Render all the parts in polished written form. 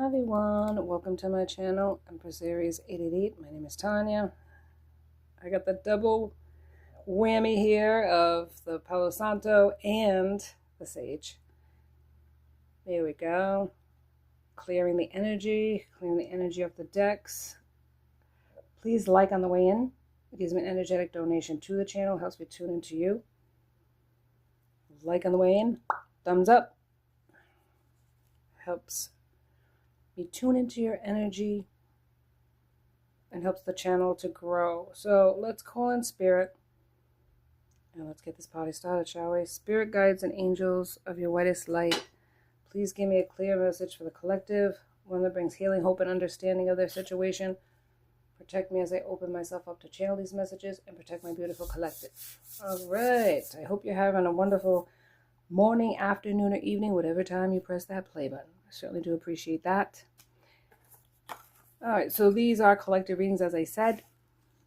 Hi everyone, welcome to my channel. Empress Aries 888. My name is Tanya. I got the double whammy here of the Palo Santo and the Sage. There we go. Clearing the energy of the decks. Please like on the way in. It gives me an energetic donation to the channel, helps me tune into you. Like on the way in, thumbs up. Helps me tune into your energy and helps the channel to grow. So let's call in spirit and let's get this party started, shall we? Spirit guides and angels of your whitest light, please give me a clear message for the collective, one that brings healing, hope, and understanding of their situation. Protect me as I open myself up to channel these messages and protect my beautiful collective. All right, I hope you're having a wonderful morning, afternoon, or evening, whatever time you press that play button. I certainly do appreciate that. All right, so these are collective readings, as I said.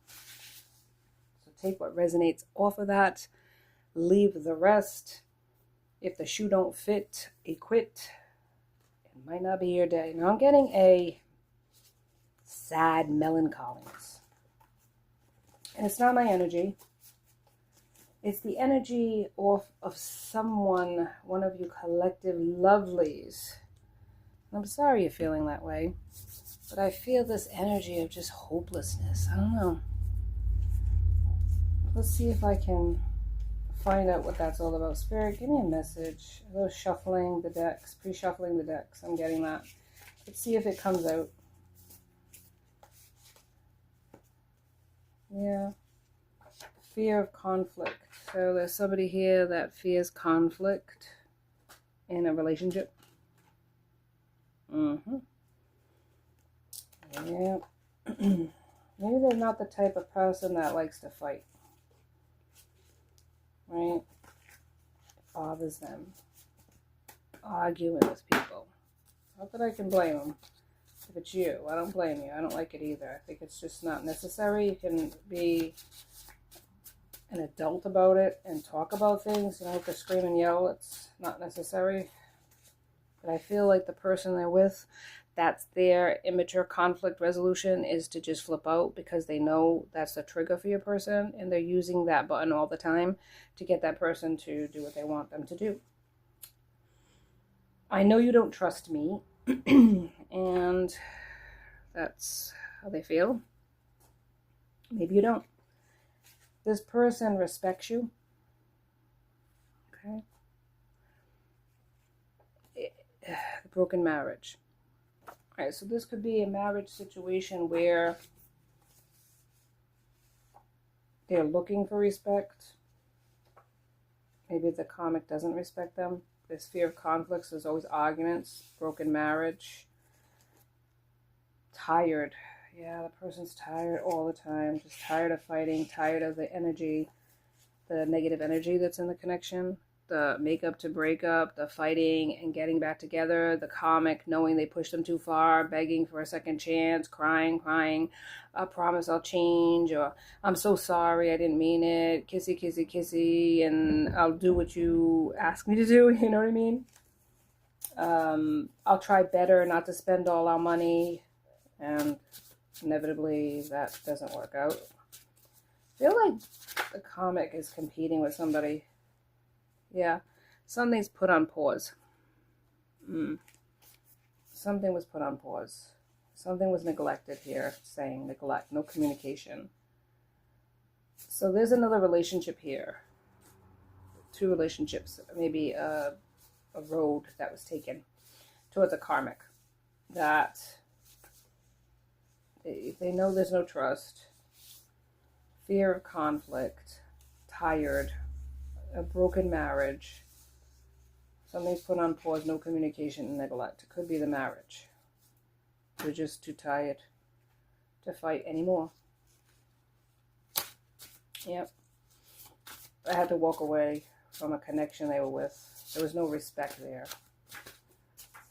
So take what resonates off of that. Leave the rest. If the shoe don't fit, quit. It might not be your day. Now I'm getting a sad melancholiness. And it's not my energy. It's the energy off of someone, one of you collective lovelies. I'm sorry you're feeling that way. But I feel this energy of just hopelessness. I don't know. Let's see if I can find out what that's all about. Spirit, give me a message. I was shuffling the decks, pre-shuffling the decks. I'm getting that. Let's see if it comes out. Yeah. Fear of conflict. So there's somebody here that fears conflict in a relationship. Yeah. Maybe they're not the type of person that likes to fight. Right? It bothers them. Arguing with people. Not that I can blame them. If it's you, I don't blame you. I don't like it either. I think it's just not necessary. You can be an adult about it and talk about things. You don't have to scream and yell. It's not necessary. But I feel like the person they're with, that's their immature conflict resolution, is to just flip out because they know that's the trigger for your person, and they're using that button all the time to get that person to do what they want them to do. I know you don't trust me, and that's how they feel. Maybe you don't. This person respects you. Okay. The broken marriage. All right, so this could be a marriage situation where they're looking for respect. Maybe the karmic doesn't respect them. There's fear of conflicts. There's always arguments. Broken marriage. Tired. Yeah, the person's tired all the time. Just tired of fighting. Tired of the energy, the negative energy that's in the connection. The makeup to break up, the fighting and getting back together, the karmic knowing they pushed them too far, begging for a second chance, crying, I promise I'll change, or I'm so sorry, I didn't mean it, kissy, kissy, kissy, and I'll do what you ask me to do, you know what I mean? I'll try better not to spend all our money, and inevitably that doesn't work out. I feel like the karmic is competing with somebody. Yeah, something's put on pause. Something was put on pause. Something was neglected here, saying neglect, no communication. So there's another relationship here. Two relationships, maybe a road that was taken towards a karmic. That they know there's no trust, fear of conflict, tired, a broken marriage, something's put on pause, no communication, and neglect. It could be the marriage. They're just too tired to fight anymore. Yep. I had to walk away from a connection they were with. There was no respect there.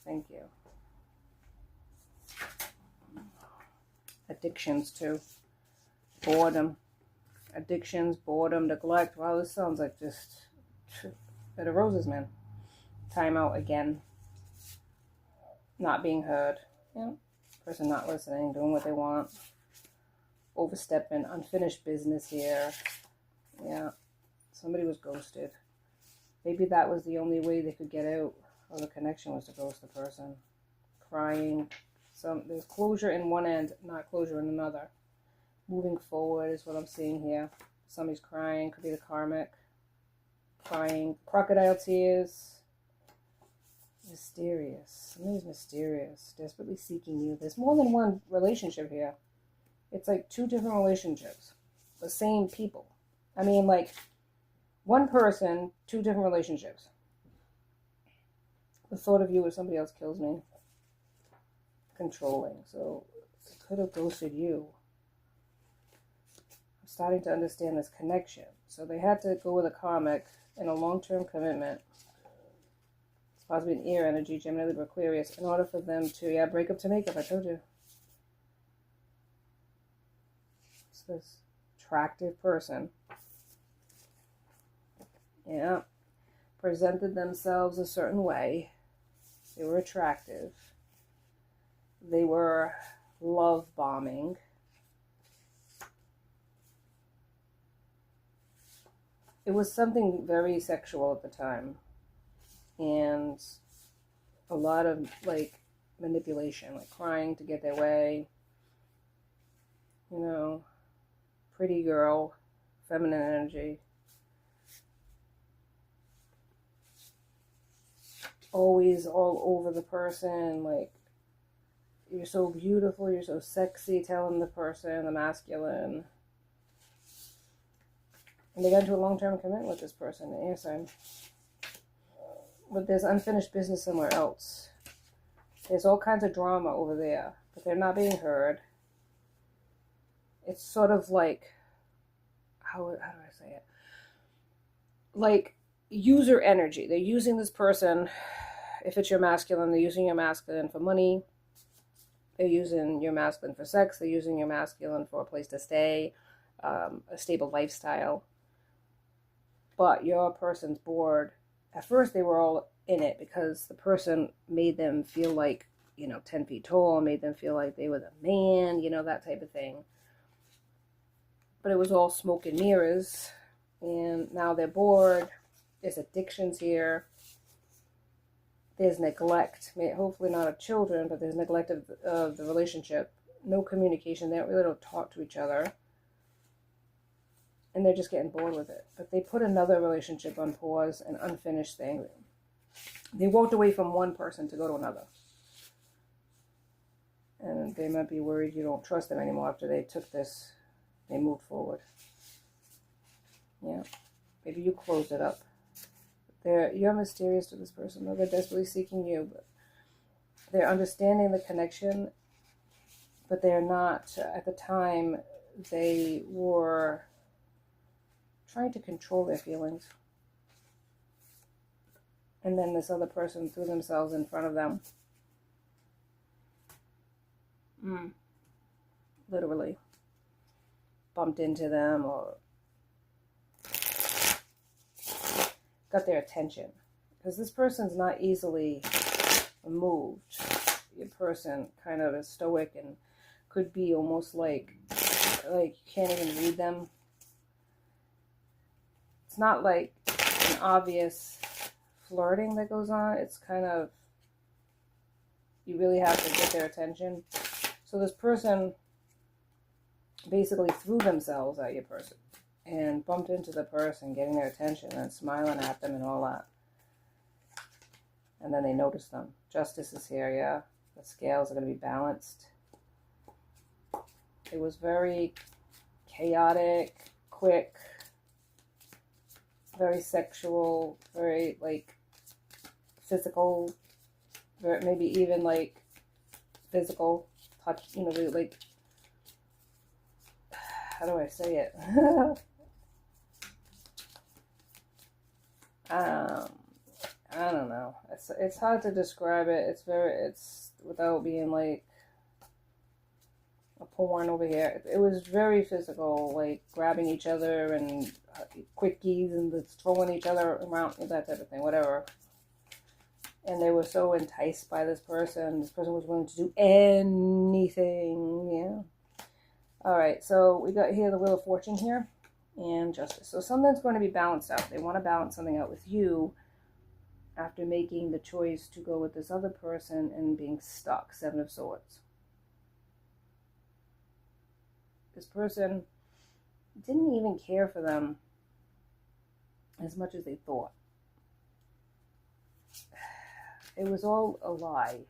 Thank you. Addictions too. Boredom. Addictions, boredom, neglect. Wow, this sounds like just bed of roses, man. Time out again. not being heard. Yeah. Person not listening, doing what they want. Overstepping, unfinished business here. Yeah. Somebody was ghosted. Maybe that was the only way they could get out of the connection, was to ghost the person. Crying. There's closure in one end, not closure in another. Moving forward is what I'm seeing here. Somebody's crying. Could be the karmic. Crying. Crocodile tears. Mysterious. Somebody's mysterious. Desperately seeking you. There's more than one relationship here. It's like 2 different relationships. The same people. I mean, like, one person, 2 different relationships. The thought of you as somebody else kills me. Controlling. So, it could have ghosted you. I'm starting to understand this connection. So, they had to go with a karmic in a long-term commitment. It's possibly an air energy, Gemini, Libra, Aquarius, in order for them to, break up to make up, I told you. It's this attractive person. Yeah. Presented themselves a certain way. They were attractive. They were love bombing. It was something very sexual at the time. And a lot of, like, manipulation, like crying to get their way. You know, pretty girl, feminine energy. Always all over the person, like, you're so beautiful, you're so sexy, telling the person, the masculine. And they got into a long-term commitment with this person, the air sign. But there's unfinished business somewhere else. There's all kinds of drama over there, but they're not being heard. It's sort of like, how do I say it? Like, user energy. They're using this person. If it's your masculine, they're using your masculine for money. They're using your masculine for sex. They're using your masculine for a place to stay, a stable lifestyle. But your person's bored. At first, they were all in it because the person made them feel like, 10 feet tall, made them feel like they were the man, that type of thing. But it was all smoke and mirrors. And now they're bored. There's addictions here. There's neglect. Hopefully not of children, but there's neglect of the relationship. No communication. They really don't talk to each other. And they're just getting bored with it. But they put another relationship on pause, an unfinished thing. They walked away from one person to go to another. And they might be worried you don't trust them anymore after they took this. They moved forward. Yeah. Maybe you closed it up. You're mysterious to this person. They're desperately seeking you. But they're understanding the connection. But they're not. At the time, they were trying to control their feelings. And then this other person threw themselves in front of them. Literally. Bumped into them or got their attention. Because this person's not easily moved. Your person kind of is stoic and could be almost like you can't even read them. It's not like an obvious flirting that goes on. It's kind of, you really have to get their attention. So this person basically threw themselves at your person and bumped into the person, getting their attention and smiling at them and all that. And then they noticed them. Justice is here, yeah. The scales are going to be balanced. It was very chaotic, quick, very sexual, very, like, physical, maybe even, like, physical touch, like, how do I say it? I don't know. It's hard to describe it. It's without being like a porn over here. It was very physical, like grabbing each other and quickies and throwing each other around, that type of thing, whatever. And they were so enticed by this person. This person was willing to do anything. Yeah. All right, so we got here the Wheel of Fortune here and Justice. So something's going to be balanced out. They want to balance something out with you after making the choice to go with this other person and being stuck. Seven of Swords. This person didn't even care for them as much as they thought. It was all a lie.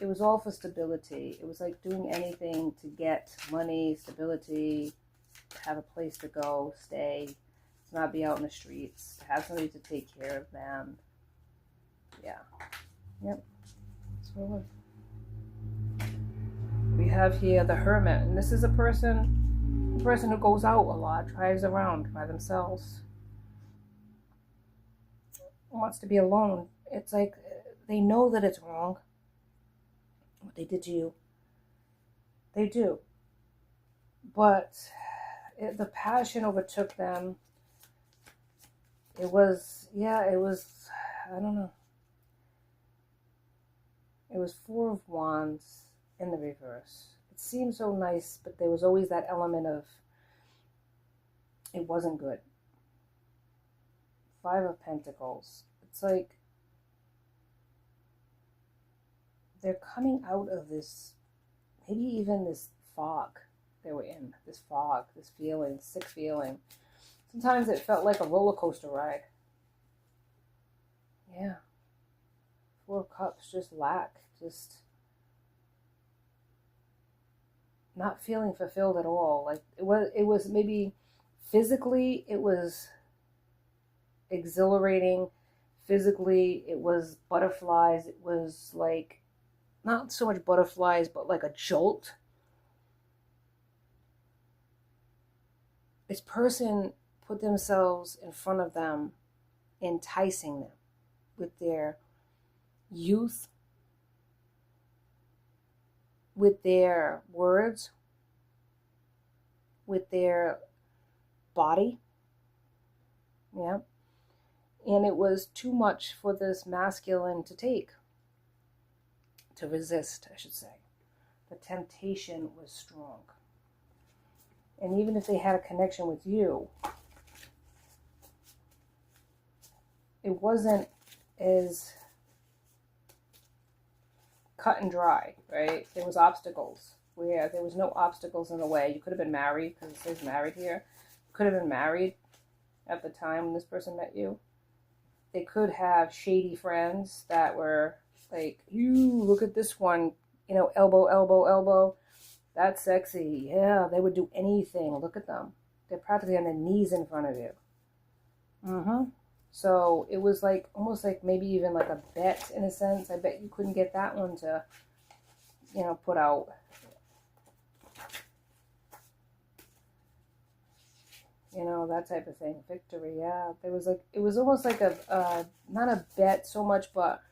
It was all for stability. It was like doing anything to get money, stability, have a place to go, stay, to not be out in the streets, to have somebody to take care of them. Yeah. Yep. That's what it was. We have here the Hermit, and this is a person who goes out a lot, drives around by themselves, wants to be alone. It's like they know that it's wrong, what they did to you. They do. But the passion overtook them. It was, I don't know. It was Four of Wands in the reverse. It seemed so nice, but there was always that element of it wasn't good. Five of Pentacles. It's like they're coming out of this, maybe even this fog they were in. This fog, this feeling, sick feeling. Sometimes it felt like a roller coaster ride. Yeah. Four of Cups, just lack, just not feeling fulfilled at all. Like it was maybe physically it was exhilarating. Physically it was butterflies. It was like not so much butterflies, but like a jolt. This person put themselves in front of them, enticing them with their youth, with their words, with their body. Yeah. And it was too much for this masculine to take, to resist, I should say. The temptation was strong. And even if they had a connection with you, it wasn't as cut and dry, right? There was obstacles. Where there was no obstacles in the way. You could have been married, because it says married here. You could have been married at the time when this person met you. They could have shady friends that were like, you look at this one, elbow, elbow, elbow. That's sexy. Yeah, they would do anything. Look at them. They're practically on their knees in front of you. So it was like, almost like maybe even like a bet in a sense. I bet you couldn't get that one to, put out. That type of thing. Victory, yeah. There was like, it was almost like a not a bet so much, but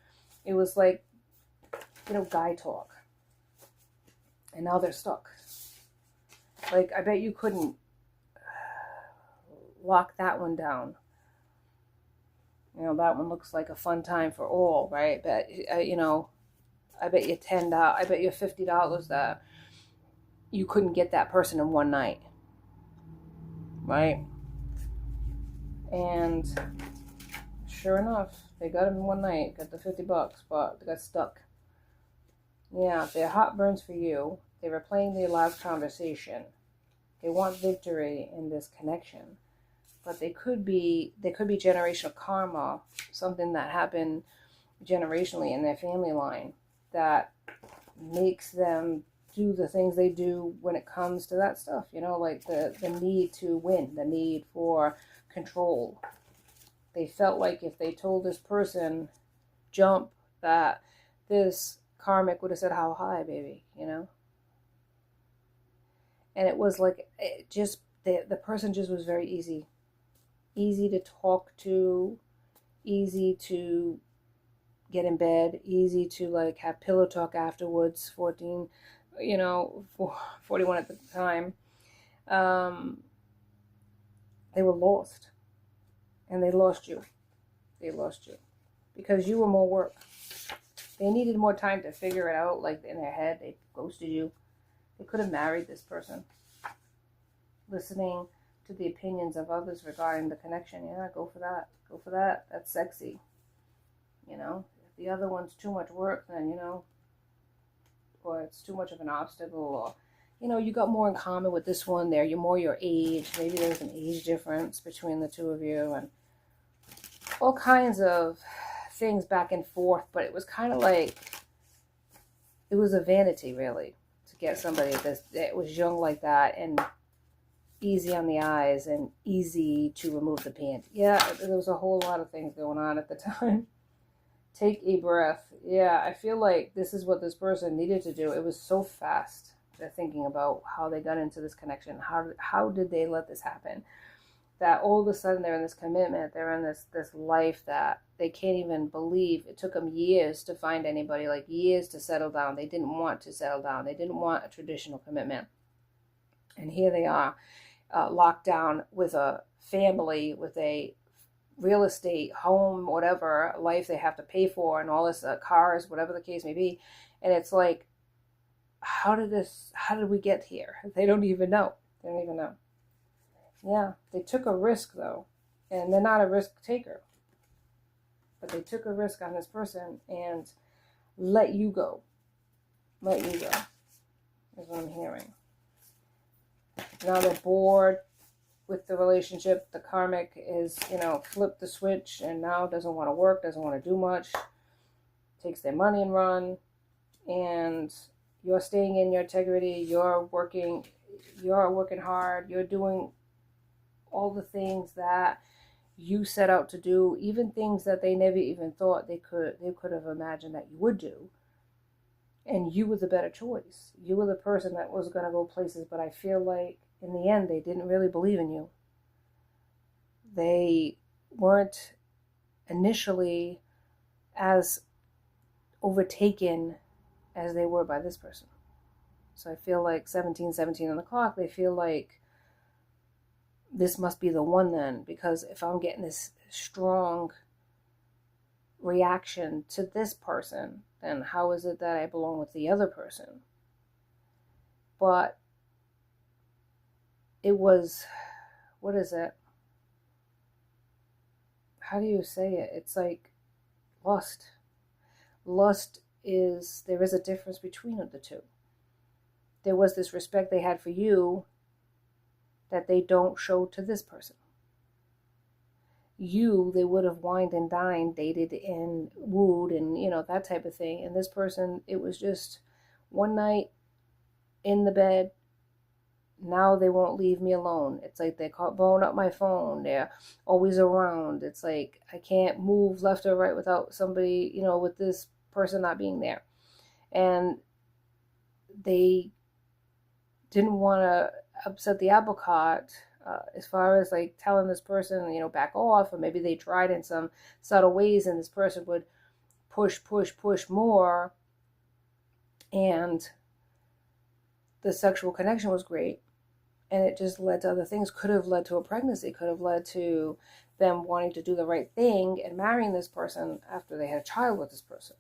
it was like, guy talk. And now they're stuck. Like, I bet you couldn't lock that one down. That one looks like a fun time for all, right? But, I bet you $10, I bet you $50 that you couldn't get that person in one night. Right? And sure enough, they got him in one night, got the $50, but they got stuck. Yeah, their heart burns for you. They were playing their last conversation. They want victory in this connection. But they could be generational karma, something that happened generationally in their family line that makes them do the things they do when it comes to that stuff, like the need to win, the need for control. They felt like if they told this person, jump, that this karmic would have said, how high, baby, And it was like, the person just was very easy to talk to, easy to get in bed, easy to like have pillow talk afterwards. 41 at the time. They were lost, and they lost you. because you were more work. They needed more time to figure it out, like in their head. They ghosted you. They could have married this person. Listening to the opinions of others regarding the connection. Yeah, go for that. Go for that. That's sexy. You know, if the other one's too much work, then, you know, or it's too much of an obstacle, or, you know, you got more in common with this one there. You're more your age. Maybe there's an age difference between the two of you, and all kinds of things back and forth. But it was kind of like, it was a vanity, really, to get somebody that was young like that and easy on the eyes and easy to remove the pant. Yeah, there was a whole lot of things going on at the time. Take a breath. Yeah, I feel like this is what this person needed to do. It was so fast. They're thinking about how they got into this connection. How did they let this happen? That all of a sudden they're in this commitment. They're in this life that they can't even believe. It took them years to find anybody, like years to settle down. They didn't want to settle down. They didn't want a traditional commitment. And here they are, locked down with a family, with a real estate, home, whatever, life they have to pay for, and all this, cars, whatever the case may be. And it's like, how did we get here? They don't even know. They don't even know. Yeah, they took a risk, though, and they're not a risk taker. But they took a risk on this person and let you go. Let you go, is what I'm hearing. Now they're bored with the relationship. The karmic is, you know, flipped the switch and now doesn't want to work, doesn't want to do much, takes their money and run. And you're staying in your integrity. You're working hard. You're doing all the things that you set out to do, even things that they never even thought they could have imagined that you would do. And you were the better choice. You were the person that was going to go places, but I feel like in the end, they didn't really believe in you. They weren't initially as overtaken as they were by this person. So I feel like 17 on the clock, they feel like this must be the one then, because if I'm getting this strong reaction to this person, then how is it that I belong with the other person? But it was, what is it? How do you say it? It's like lust. Lust is, there is a difference between the two. There was this respect they had for you that they don't show to this person. You, they would have wined and dined, dated and wooed and, you know, that type of thing. And this person, it was just one night in the bed. Now they won't leave me alone. It's like they're blowing up my phone. They're always around. It's like I can't move left or right without somebody, you know, with this person not being there. And they didn't want to upset the apple cart as far as like telling this person, you know, back off. Or maybe they tried in some subtle ways and this person would push more. And the sexual connection was great. And it just led to other things. Could have led to a pregnancy. Could have led to them wanting to do the right thing and marrying this person after they had a child with this person.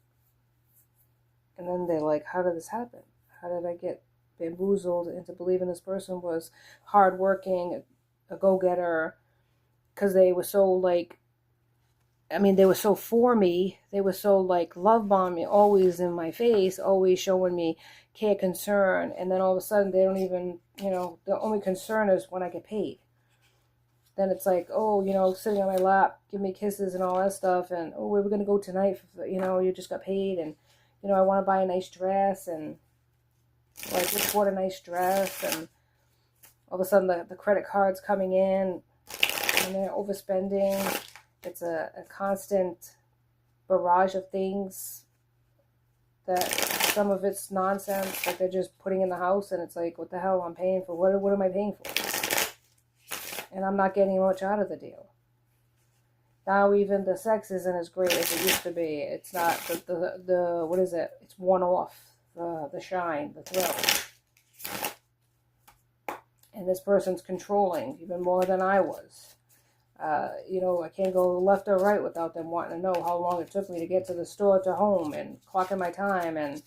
And then they're like, how did this happen? How did I get bamboozled into believing this person was hardworking, a go-getter? Because they were so like, I mean, they were so for me. They were so like love bombing, always in my face, always showing me care, concern. And then all of a sudden they don't even, you know, the only concern is when I get paid. Then it's like, oh, you know, sitting on my lap, give me kisses and all that stuff. And, oh, where we're going to go tonight? You know, you just got paid. And, you know, I want to buy a nice dress. And like, just bought a nice dress. And all of a sudden the credit card's coming in and they're overspending. It's a constant barrage of things that some of it's nonsense that they're just putting in the house, and it's like, what the hell I'm paying for? What am I paying for? And I'm not getting much out of the deal. Now even the sex isn't as great as it used to be. It's not the what is it? It's one off, the shine, the thrill. And this person's controlling even more than I was. You know, I can't go left or right without them wanting to know how long it took me to get to the store to home, and clocking my time, and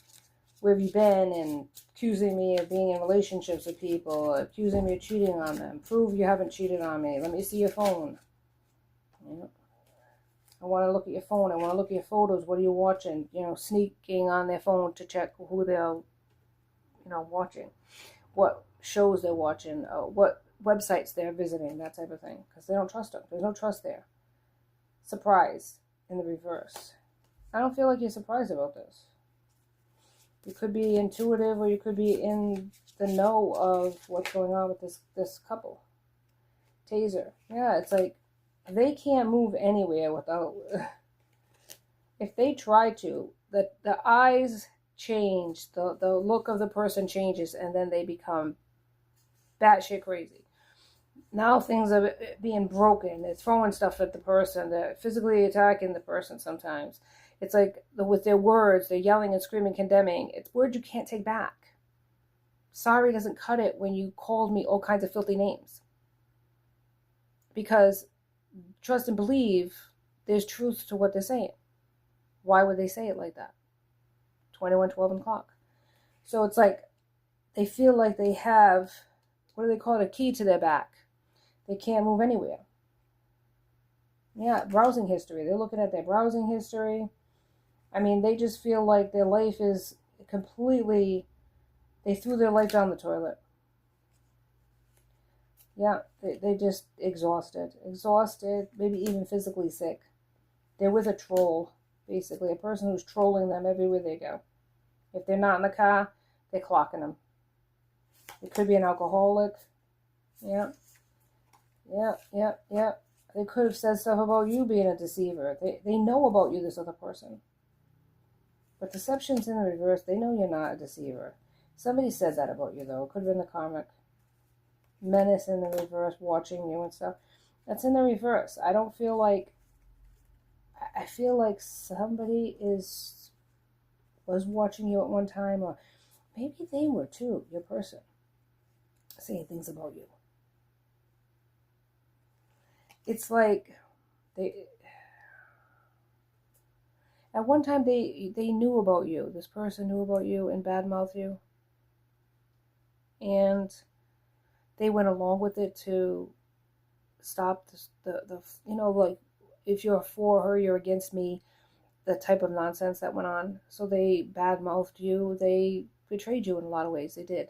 where have you been, and accusing me of being in relationships with people, accusing me of cheating on them. Prove you haven't cheated on me. Let me see your phone. You know, I want to look at your phone. I want to look at your photos. What are you watching? You know, sneaking on their phone to check who they're, you know, watching, what shows they're watching, what websites they're visiting, that type of thing, because they don't trust them. There's no trust there. Surprise in the reverse. I don't feel like you're surprised about this. You could be intuitive, or you could be in the know of what's going on with this couple. Taser. Yeah, it's like they can't move anywhere without. If they try to, the eyes change, the look of the person changes, and then they become batshit crazy. Now things are being broken. They're throwing stuff at the person. They're physically attacking the person sometimes. It's like with their words, they're yelling and screaming, condemning. It's words you can't take back. Sorry doesn't cut it when you called me all kinds of filthy names. Because trust and believe there's truth to what they're saying. Why would they say it like that? 21, 12 o'clock. So it's like they feel like they have, what do they call it, a key to their back. They can't move anywhere. Yeah, browsing history. They're looking at their browsing history. I mean, they just feel like their life is completely, they threw their life down the toilet. Yeah, they just exhausted, maybe even physically sick. They're with a troll, basically, a person who's trolling them everywhere they go. If they're not in the car, they're clocking them. It could be an alcoholic. Yeah. They could have said stuff about you being a deceiver. They know about you, this other person. But deception's in the reverse. They know you're not a deceiver. Somebody said that about you, though. It could have been the karmic. Menace in the reverse, watching you and stuff. That's in the reverse. I don't feel like... I feel like somebody was watching you at one time, or maybe they were too, your person, saying things about you. It's like at one time they knew about you. This person knew about you and badmouthed you, and they went along with it to stop the you know, like, if you're for her, you're against me, the type of nonsense that went on. So they badmouthed you. They betrayed you in a lot of ways. They did,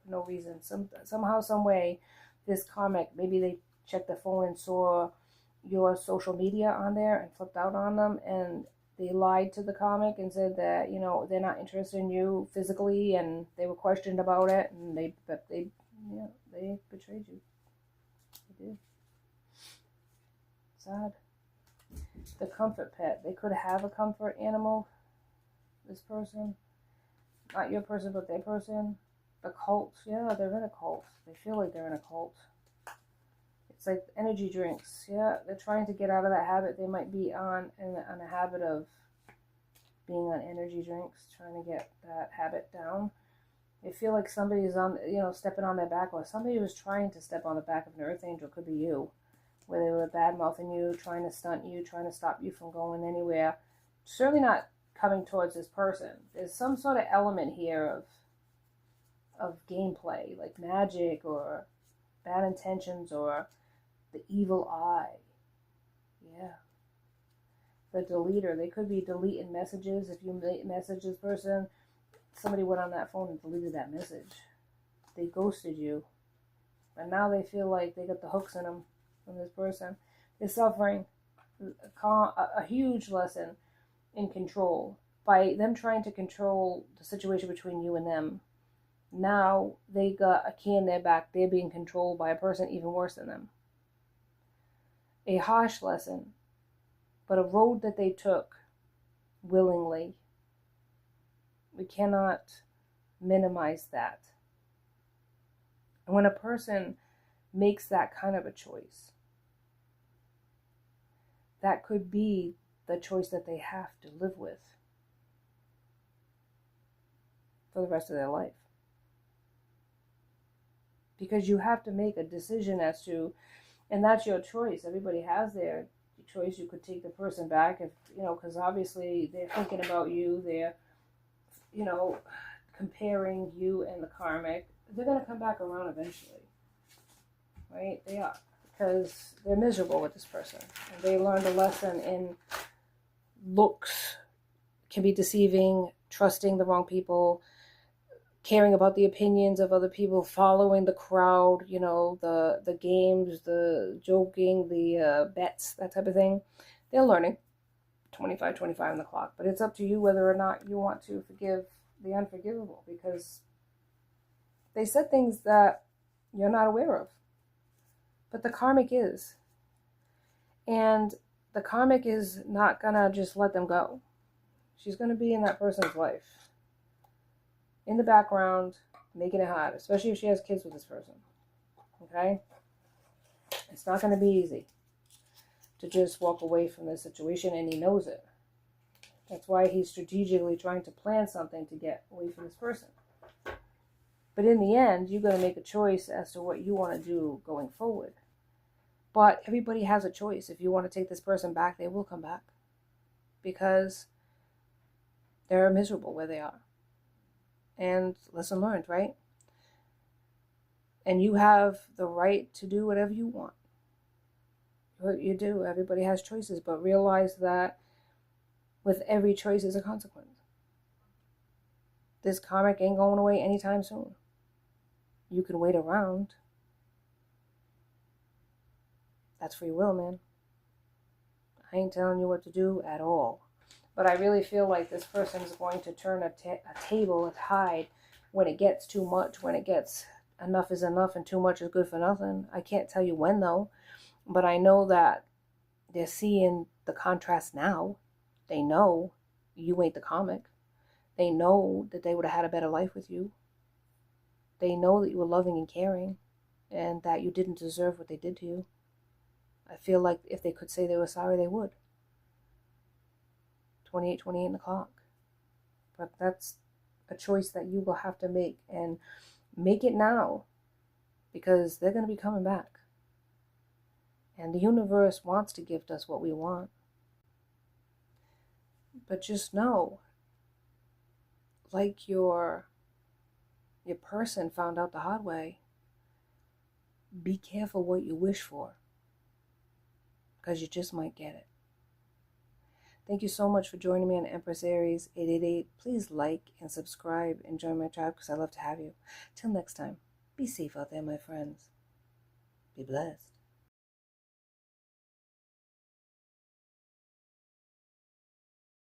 for no reason. Somehow, some way, this karmic, maybe they checked the phone and saw your social media on there and flipped out on them, and they lied to the karmic and said that, you know, they're not interested in you physically, and they were questioned about it, and they betrayed you. They did. Sad. The comfort pet. They could have a comfort animal, this person. Not your person, but their person. The cult. Yeah, they're in a cult. They feel like they're in a cult. It's like energy drinks. Yeah, they're trying to get out of that habit. They might be on a habit of being on energy drinks, trying to get that habit down. They feel like somebody is on, you know, stepping on their back, or somebody was trying to step on the back of an earth angel. Could be you, where they were bad-mouthing you, trying to stunt you, trying to stop you from going anywhere. Certainly not coming towards this person. There's some sort of element here of gameplay, like magic or bad intentions or the evil eye. Yeah. The deleter. They could be deleting messages. If you message this person, somebody went on that phone and deleted that message. They ghosted you. And now they feel like they got the hooks in them from this person. They're suffering a huge lesson in control by them trying to control the situation between you and them. Now they got a key in their back. They're being controlled by a person even worse than them. A harsh lesson, but a road that they took willingly. We cannot minimize that. And when a person makes that kind of a choice, that could be the choice that they have to live with for the rest of their life. Because you have to make a decision as to And that's your choice. Everybody has their choice. You could take the person back if, because obviously they're thinking about you. They're, comparing you and the karmic. They're going to come back around eventually, right? They are, because they're miserable with this person. And they learned a lesson in looks can be deceiving, trusting the wrong people, caring about the opinions of other people, following the crowd, the games, the joking, the bets, that type of thing. They're learning 25 on the clock. But it's up to you whether or not you want to forgive the unforgivable, because they said things that you're not aware of. But the karmic is. And the karmic is not going to just let them go. She's going to be in that person's life, in the background, making it hard, especially if she has kids with this person. Okay? It's not going to be easy to just walk away from this situation, and he knows it. That's why he's strategically trying to plan something to get away from this person. But in the end, you're going to make a choice as to what you want to do going forward. But everybody has a choice. If you want to take this person back, they will come back. Because they're miserable where they are. And lesson learned, right? And you have the right to do whatever you want. You do. Everybody has choices. But realize that with every choice is a consequence. This karmic ain't going away anytime soon. You can wait around. That's free will, man. I ain't telling you what to do at all. But I really feel like this person is going to turn a table, a tide, when it gets too much, when it gets enough is enough and too much is good for nothing. I can't tell you when, though. But I know that they're seeing the contrast now. They know you ain't the comic. They know that they would have had a better life with you. They know that you were loving and caring, and that you didn't deserve what they did to you. I feel like if they could say they were sorry, they would. 28 on the clock. But that's a choice that you will have to make, and make it now, because they're going to be coming back. And the universe wants to gift us what we want. But just know, like your person found out the hard way, be careful what you wish for, because you just might get it. Thank you so much for joining me on Empress Aries 888. Please like and subscribe and join my tribe, because I love to have you. Till next time, be safe out there, my friends. Be blessed.